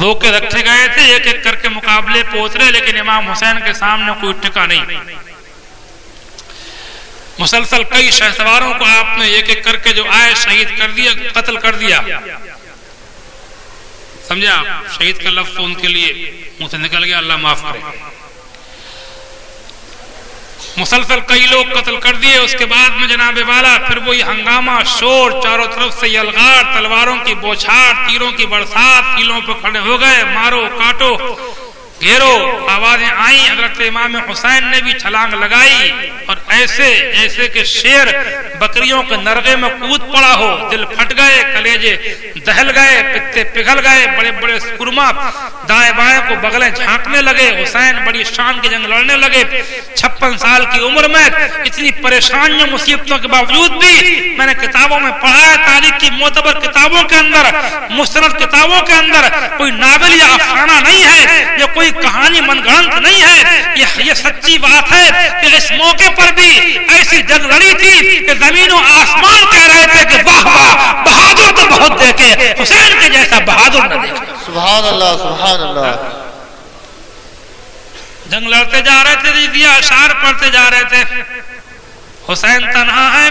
رو کے رکھے گئے تھے، ایک ایک کر کے مقابلے پہنچ رہے، لیکن امام حسین کے سامنے کوئی ٹکا نہیں۔ مسلسل کئی شہسواروں کو آپ نے ایک ایک کر کے جو آئے شہید کر دیا، قتل کر دیا۔ سمجھا؟ شہید کا لفظ ان کے لیے منہ سے نکل گیا، اللہ معاف کرے۔ مسلسل کئی لوگ قتل کر دیے۔ اس کے بعد میں جناب والا پھر وہی ہنگامہ، شور، چاروں طرف سے یلغار، تلواروں کی بوچھار، تیروں کی برسات، کیلوں پہ کھڑے ہو گئے، مارو کاٹو گھیرو، آوازیں آئیں۔ حضرت امام حسین نے بھی چھلانگ لگائی اور ایسے کہ شیر بکریوں کے نرغے میں کود پڑا ہو، دل پھٹ گئے، کلیجے دہل گئے، پتے پگھل گئے، بڑے بڑے سرما دائیں بائیں کو بغلیں جھانکنے لگے۔ حسین بڑی شان کی جنگ لڑنے لگے۔ 56 سال کی عمر میں اتنی پریشانیوں مصیبتوں کے باوجود بھی میں نے کتابوں میں پڑھا ہے، تاریخ کی معتبر کتابوں کے اندر، مستند کتابوں کے اندر کوئی ناول یا افسانہ نہیں ہے، یہ کوئی کہانی من گھڑنت نہیں ہے، یہ سچی بات ہے کہ اس موقع پر بھی ایسی جنگ لڑی تھی کہ زمین و آسمان کہہ رہے تھے کہ واہ واہ، بہادر تو بہت دیکھے، حسین کے جیسا بہادر نہ دیکھے۔ سبحان اللہ، سبحان اللہ۔ جنگ لڑتے جا رہے تھے، دیا اشعار پڑھتے جا رہے تھے۔ حسین تنہا ہے،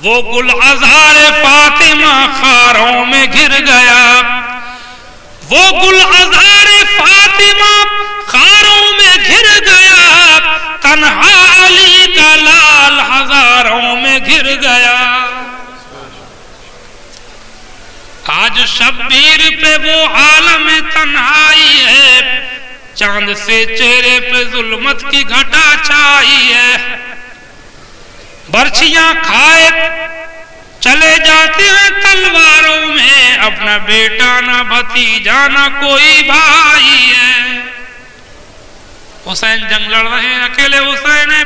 وہ گل ازہار فاطمہ خاروں میں گر گیا، وہ گل ازہار فاطمہ خاروں میں گر گیا، تنہا علی کا لال ہزاروں میں گر گیا۔ آج شبیر پہ وہ عالم تنہائی ہے، چاند سے چہرے پہ ظلمت کی گھٹا چھائی ہے، برچیاں کھائے چلے جاتے ہیں تلواروں میں، اپنا بیٹا نہ بھتیجا نہ کوئی بھائی ہے۔ حسین جنگ لڑ رہے ہیں، اکیلے حسین ہیں،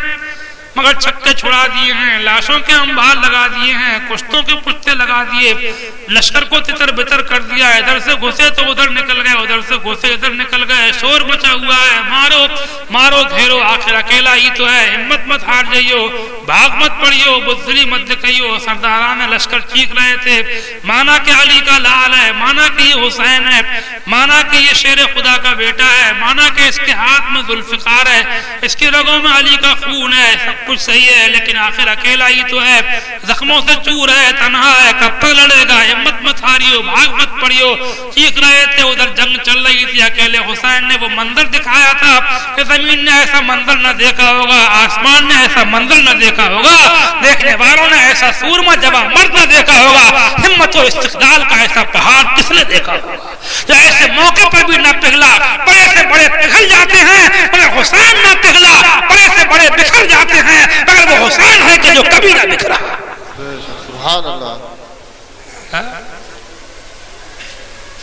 مگر چھکے چھڑا دیے ہیں، لاشوں کے انبار لگا دیے ہیں، کشتوں کے پشتے لگا دیے، لشکر کو تتر بتر کر دیا، ادھر سے گھسے تو ادھر نکل گئے، ادھر سے گھسے ادھر نکل گئے، شور مچا ہوا ہے، مارو مارو گھیرو، آخر اکیلا ہی تو ہے، ہمت مت ہار جائیو، بھاگ مت پڑیو، بزدلی مت دکھائیو۔ سرداران لشکر چیخ رہے تھے، مانا کہ علی کا لال ہے، مانا کہ یہ حسین ہے، مانا کہ یہ شیر خدا کا بیٹا ہے، مانا کہ اس کے ہاتھ میں ذوالفقار ہے، اس کی رگوں میں علی کا خون ہے، سب کچھ صحیح ہے، لیکن آخر اکیلا ہی تو ہے، زخموں سے چور ہے، تنہا ہے، کب تک لڑے گا، ہمت مت ہاریو، بھاگ مت پڑیو۔ چیخ رہے تھے، ادھر جنگ چل رہی تھی، اکیلے حسین نے وہ منظر دکھایا تھا کہ زمین نے ایسا منظر نہ دیکھا ہوگا، آسمان نے ایسا منظر نہ دیکھا ہوگا، دیکھنے والوں نے ایسا سورما جواں مرد نہ دیکھا ہوگا، ہمت و استقلال کا ایسا پہاڑ کس نے دیکھا ہوگا، جو ایسے موقع پر بھی نہ پگھلا۔ بڑے سے بڑے پگھل جاتے ہیں مگر حسین نہ پگھلا، بڑے سے بڑے بکھر جاتے ہیں مگر وہ حسین ہے کہ جو کبھی نہ بکھرا۔ سبحان اللہ۔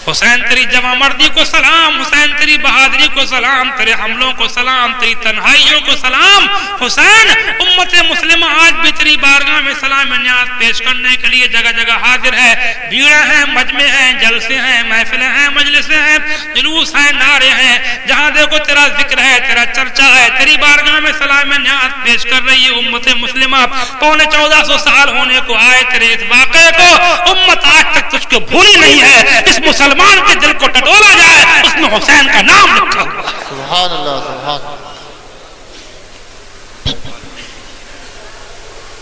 حسین تیری جمع مردی کو سلام، حسین تیری بہادری کو سلام، تیرے حملوں کو سلام، تیری تنہائیوں کو سلام۔ حسین امت مسلمہ آج بھی تیری بارگاہ میں سلام نیاز پیش کرنے کے لیے جگہ جگہ حاضر ہے، بھیڑیں ہیں، مجمع ہیں، جلسے ہیں، محفلیں ہیں، مجلسیں ہیں، جلوس ہیں، نعرے ہیں، جہاں دیکھو تیرا ذکر ہے، تیرا چرچا ہے، تیری بارگاہ میں سلام نیاز پیش کر رہی ہے امت مسلمہ۔ 1450 سال ہونے کو آئے تیرے اس واقعے کو، امت آج تک تجھ کو بھولی نہیں ہے۔ اس مسلمان کے دل کو ٹٹولا جائے، اس میں حسین کا نام لکھا ہوا۔ سبحان اللہ، سبحان اللہ۔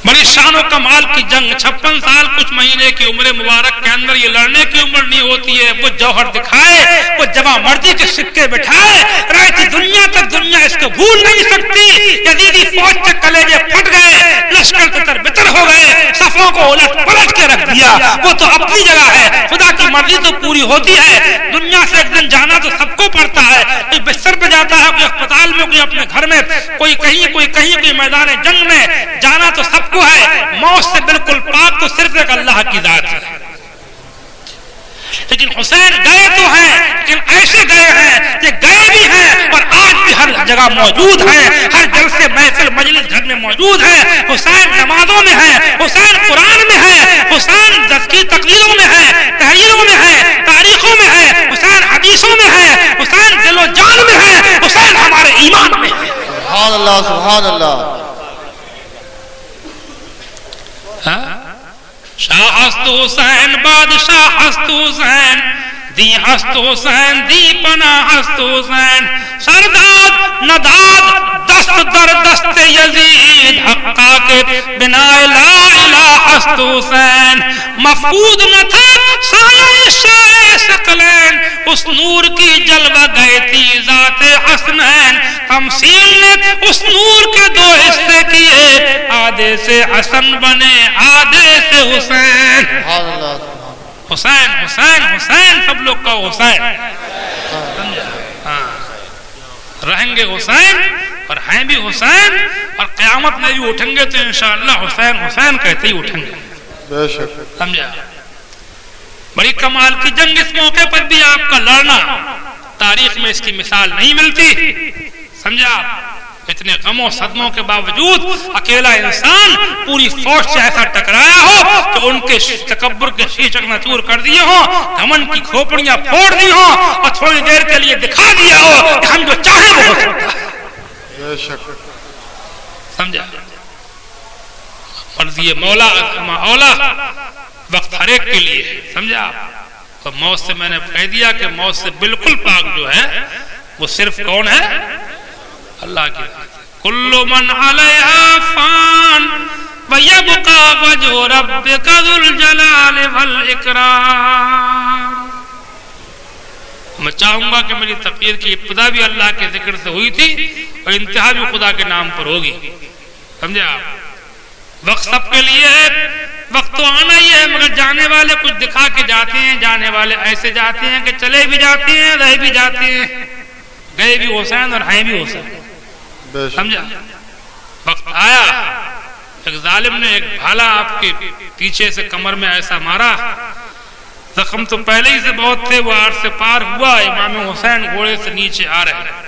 بڑی شان و کمال کی جنگ، 56 سال کچھ مہینے کی عمر مبارک کے اندر یہ لڑنے کی عمر نہیں ہوتی ہے۔ وہ جوہر دکھائے، وہ جوان مردی کے سکے بٹھائے، رہتی دنیا تک دنیا اس کو بھول نہیں سکتی۔ یزیدی فوج کے کلیجے پھٹ گئے، لشکر تتر بتر ہو گئے، صفوں کو الٹ پلٹ کے رکھ دیا۔ وہ تو اپنی جگہ ہے، خدا کی مرضی تو پوری ہوتی ہے۔ دنیا سے ایک دن جانا تو سب کو پڑتا ہے، کوئی بستر پہ جاتا ہے، کوئی اسپتال میں، کوئی اپنے گھر میں، کوئی کہیں کوئی میدان جنگ میں، جانا تو سب کو ہے۔ موت سے بالکل پاک تو صرف ایک اللہ کی ذات ہے۔ لیکن حسین گئے تو ہیں، لیکن ایسے گئے ہیں کہ گئے بھی ہیں اور آج بھی ہر جگہ موجود ہیں، ہر جلسے محفل مجلس گھر میں موجود ہیں۔ حسین نمازوں میں ہے، حسین قرآن میں ہے، حسین کی تقریروں میں ہے، تحریروں میں ہے، تاریخوں میں ہے، حسین حدیثوں میں ہے، حسین دل و جان میں ہے، حسین ہمارے ایمان میں ہے۔ سبحان اللہ، سبحان اللہ۔ شاہ ہست حسین، بادشاہ ہست حسین، دی ہست حسین دی پناہ ہست حسین سرداد نداد دست در دست یزید حقا کے بنا لا الہ ہست حسین مفقود نہ تھا سایہ شاہ ثقلین اس نور کی جلوہ گئے تھی ذات حسنین تمثیل نے اس نور کے دو حصے کیے آدھے سے حسن بنے آدھے سے حسین حسین حسین حسین سب لوگ کا حسین رہیں گے حسین اور ہیں بھی حسین اور قیامت میں بھی اٹھیں گے تو انشاءاللہ حسین حسین کہتے ہی اٹھیں گے سمجھا بڑی کمال کی جنگ اس موقع پر بھی آپ کا لڑنا تاریخ میں اس کی مثال نہیں ملتی سمجھا اتنے غموں صدموں کے باوجود اکیلا انسان پوری فوج سے ایسا ٹکرایا ہو کہ ان کے تکبر کے شیشے چکنا کر دیے ہوں گھمنڈ کی کھوپڑیاں پھوڑ دی ہوں اور تھوڑی دیر کے لیے دکھا دیا ہو کہ ہم جو چاہیں وہ ہو سکتا ہے سمجھا مرضی مولا اولا وقت ہر ایک کے لیے سمجھا تو موت سے میں نے کہہ دیا کہ موت سے بالکل پاک جو ہے وہ صرف کون ہے اللہ کی کل من علیہا فان ویبقا وجہ ربک ذو الجلال والاکرام میں چاہوں گا کہ میری تقریر کی ابتدا بھی اللہ کے ذکر سے ہوئی تھی اور انتہا بھی خدا کے نام پر ہوگی سمجھا وقت سب کے لیے ہے وقت تو آنا ہی ہے مگر جانے والے کچھ دکھا کے جاتے ہیں جانے والے ایسے جاتے ہیں کہ چلے بھی جاتے ہیں رہ بھی جاتے ہیں گئے بھی حسین اور ہیں بھی حسین سمجھا وقت آیا ایک ظالم نے ایک بھالا آپ کے پیچھے سے کمر میں ایسا مارا زخم تو پہلے ہی سے بہت تھے وہ آر سے پار ہوا امام حسین گھوڑے سے نیچے آ رہے ہیں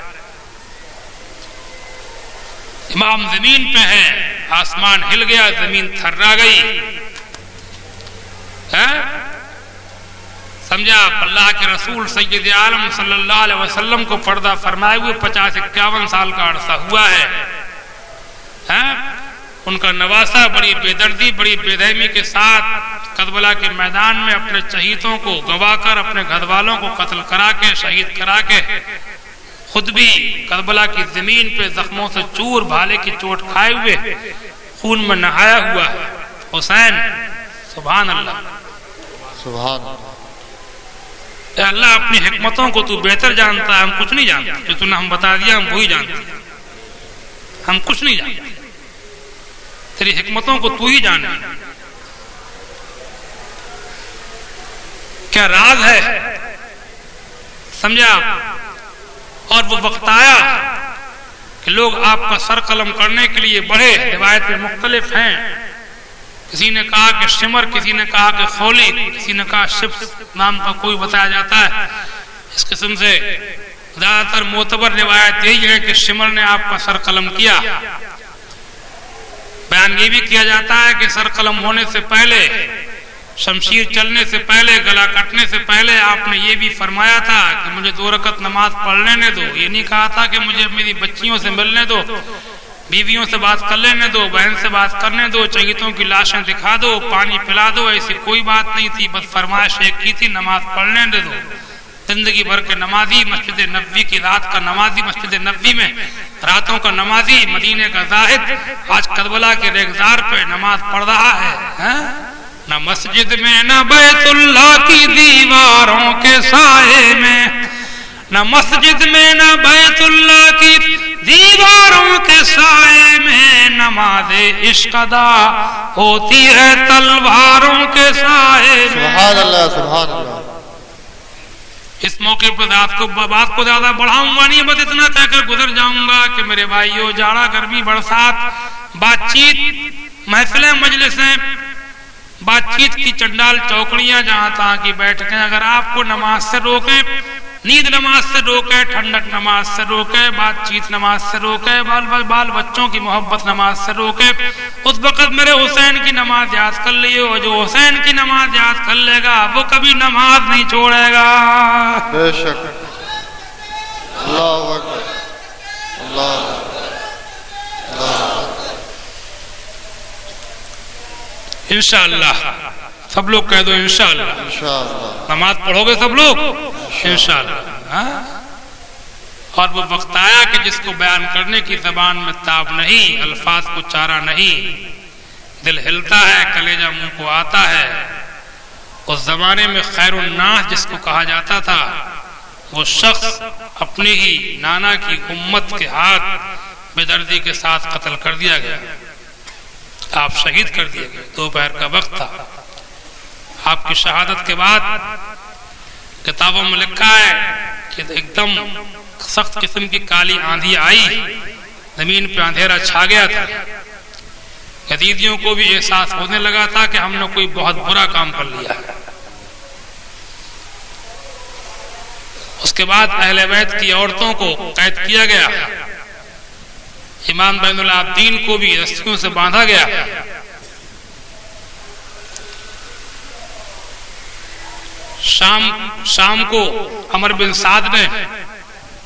امام زمین پہ ہیں آسمان ہل گیا زمین تھرا گئی سمجھا اللہ کے رسول سید عالم صلی اللہ علیہ وسلم کو پردہ فرمائے ہوئے 50-51 سال کا عرصہ ہوا ہے ان کا نواسا بڑی بے دردی بڑی بے رحمی کے ساتھ کربلا کے میدان میں اپنے شہیدوں کو گوا کر اپنے گھر والوں کو قتل کرا کے شہید کرا کے خود بھی کربلا کی زمین پہ زخموں سے چور بھالے کی چوٹ کھائے ہوئے خون میں نہایا ہوا حسین سبحان اللہ سبحان اللہ اے اللہ اپنی حکمتوں کو تو بہتر جانتا ہے ہم کچھ نہیں جانتے جو تو نے ہم بتا دیا ہم وہی جانتے ہم کچھ نہیں جانتے تیری حکمتوں کو تو ہی جانے کیا راز ہے سمجھا اور وہ وقت آیا کہ لوگ آپ کا سر قلم کرنے کے لیے بڑھے روایتیں مختلف ہیں کسی نے کہا کہ شمر کسی نے کہا کہ خولی کسی نے کہا شپس نام کا کوئی بتایا جاتا ہے اس قسم سے زیادہ تر معتبر روایت یہی ہے کہ شمر نے آپ کا سر قلم کیا بیان یہ بھی کیا جاتا ہے کہ سر قلم ہونے سے پہلے شمشیر چلنے سے پہلے گلا کٹنے سے پہلے آپ نے یہ بھی فرمایا تھا کہ مجھے 2 رکعت نماز پڑھ لینے دو یہ نہیں کہا تھا کہ مجھے میری بچیوں سے ملنے دو بیویوں سے بات کر لینے دو بہن سے بات کرنے دو شہیدوں کی لاشیں دکھا دو پانی پلا دو ایسی کوئی بات نہیں تھی بس فرمائش ایک کی تھی نماز پڑھ لینے دو زندگی بھر کے نمازی مسجد نبوی کی رات کا نمازی مسجد نبوی میں راتوں کا نمازی مدینے کا زاہد آج کربلا کے ریگزار پہ نماز پڑھ رہا ہے نہ مسجد میں نہ بیت اللہ کی دیواروں کے سائے میں نہ مسجد میں نہ بیت اللہ کی دیواروں کے سائے میں نماز عشق ادا ہوتی ہے تلواروں کے سائے میں سبحان اللہ سبحان اللہ اس موقع پر بات کو زیادہ بڑھاؤں گا نہیں بس اتنا کہہ کر گزر جاؤں گا کہ میرے بھائیو جاڑا گرمی برسات بات چیت محفلیں مجلسیں بات چیت کی چنڈال چوکڑیاں جہاں تہاں کی بیٹھکیں اگر آپ کو نماز سے روکیں نیند نماز سے روکے ٹھنڈک نماز سے روکے بات چیت نماز سے روکے بال بچوں کی محبت نماز سے روکے اس وقت میرے حسین کی نماز یاد کر لیے جو حسین کی نماز یاد کر لے گا وہ کبھی نماز نہیں چھوڑے گا بے شک اللہ اکبر اللہ انشاءاللہ سب لوگ کہہ دو انشاءاللہ. انشاءاللہ. نماز پڑھو گے سب لوگ انشاءاللہ. اور وہ وقت آیا کہ جس کو بیان کرنے کی زبان میں تاب نہیں، الفاظ کو چارہ نہیں، دل ہلتا ہے، کلیجہ منہ کو آتا ہے. اس زمانے میں خیر الناس جس کو کہا جاتا تھا، وہ شخص اپنے ہی نانا کی امت کے ہاتھ بے دردی کے ساتھ قتل کر دیا گیا. آپ شہید کر دیے گئے. دوپہر کا وقت تھا. آپ کی شہادت کے بعد کتابوں میں لکھا ہے کہ ایک دم سخت قسم کی کالی آندھی آئی، زمین پہ اندھیرا چھا گیا تھا. یزیدیوں کو بھی احساس ہونے لگا تھا کہ ہم نے کوئی بہت برا کام کر لیا ہے. اس کے بعد اہل بیت کی عورتوں کو قید کیا گیا. امام بین العابدین کو بھی رسیوں سے باندھا گیا. شام کو عمر بن سعد نے